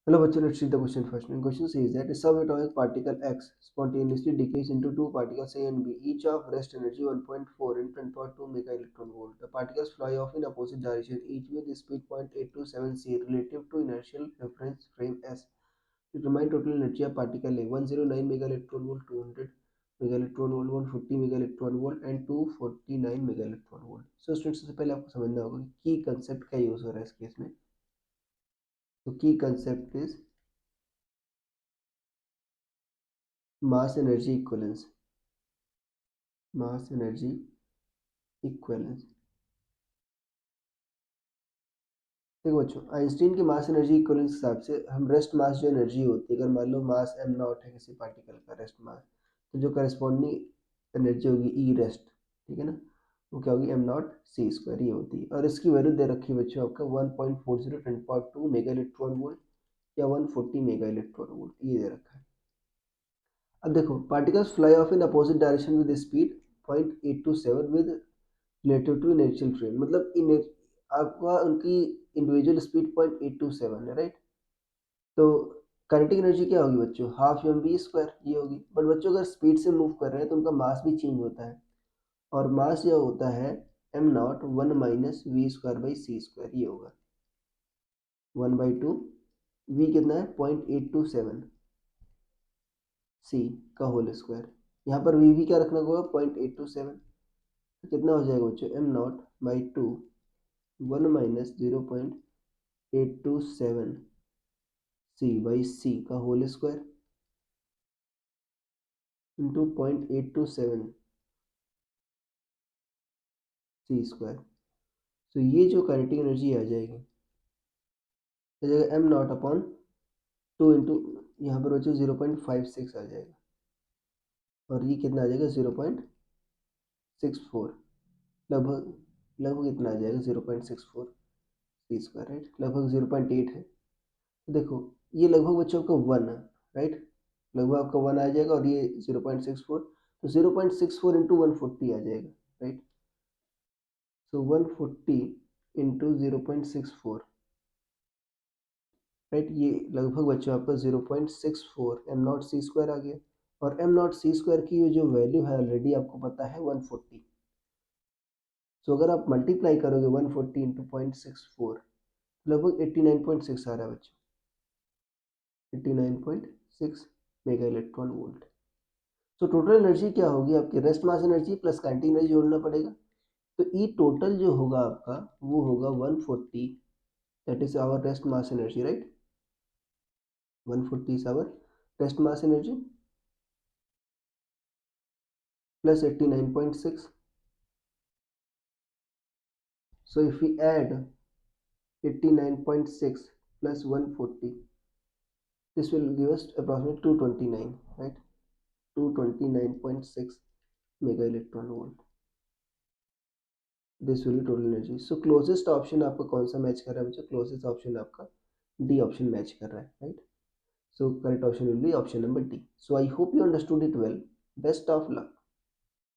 Hello, bachcho, let's read the question first. And question says that a subatomic particle X spontaneously decays into two particles A and B, each of rest energy 1.4 and 10.2 mega electron volt. The particles fly off in opposite direction, each with speed 0.827 c relative to inertial reference frame S. Determine total energy of particle A 109 mega electron volt, 200 mega electron volt, 150 mega electron volt and 249 mega electron volt. So students सबसे पहले आपको समझना होगा कि की concept का use हो रहा है इस केस में. तो की concept is mass energy equivalence. mass energy equivalence. देखो बच्चों, आइंस्टीन के मास एनर्जी इक्विवेलेंस के हिसाब से हम रेस्ट मास जो एनर्जी होती है, अगर मान लो मास m नॉट है किसी पार्टिकल का रेस्ट मास, तो जो करस्पॉन्डिंग एनर्जी होगी ई रेस्ट, ठीक है ना, वो क्या होगी m नॉट सी स्क्वायर ये होती है. और इसकी वैल्यू दे रखी है बच्चों आपका 1.40 10.2 मेगा इलेक्ट्रॉन वोल्ट या 140 मेगा इलेक्ट्रॉन वोल्ट ये दे रखा है. अब देखो, particles fly off in opposite direction with speed 0.827 with relative to inertial frame. मतलब आपका उनकी इंडिविजुअल स्पीड 0.827 है, राइट. तो काइनेटिक एनर्जी क्या होगी बच्चों, हाफ एम वी स्क्वायर ये होगी. बट बच्चों अगर स्पीड से मूव कर रहे हैं तो उनका मास भी चेंज होता है, और मास यह होता है M naught 1 minus V square by C square ये होगा 1/2. वी कितना है 0.827 सी का होल स्क्वायर. यहाँ पर वी क्या रखना होगा 0.827. तो कितना हो जाएगा बच्चों M naught by 2 1 minus 0.827 C by C का whole square into 0.827 C square. तो ये जो काइनेटिक एनर्जी आ जाएगी आ जाएगा एम नॉट अपॉन 2 इंटू यहाँ पर बच्चों 0.56 आ जाएगा, और ये कितना आ जाएगा 0.64. लगभग लगभग इतना आ जाएगा 0.64 सी स्क्वायर, राइट. लगभग 0.8 है. तो देखो ये लगभग बच्चों का 1 है, राइट. लगभग आपका 1 आ जाएगा और ये 0.64, तो 0.64 इंटू 140 आ जाएगा, राइट. सो 140 इंटू 0.64, राइट. ये लगभग बच्चों आपका 0.64 एम नॉट सी स्क्वायर आ गया. और एम नॉट सी स्क्वायर की जो वैल्यू है ऑलरेडी आपको पता है 140. सो अगर आप मल्टीप्लाई करोगे 140 इंटू 0.64 लगभग 89.6 आ रहा है बच्चों, 89.6 मेगा इलेक्ट्रॉन वोल्ट. तो टोटल एनर्जी क्या होगी आपकी, rest mass energy plus kinetic energy जोड़ना पड़ेगा. तो ई टोटल जो होगा आपका वो होगा 140, that is our rest mass energy, right. 140 is our rest mass energy plus 89.6. So if we add 89.6 plus 140, this will give us approximately 229, right. 229.6 mega electron volt. This will be total energy. So closest option आपका कौन सा match कर रहा है बच्चों, closest option आपका D option match कर रहा है, right. So correct option will be option number D. So I hope you understood it well. Best of luck.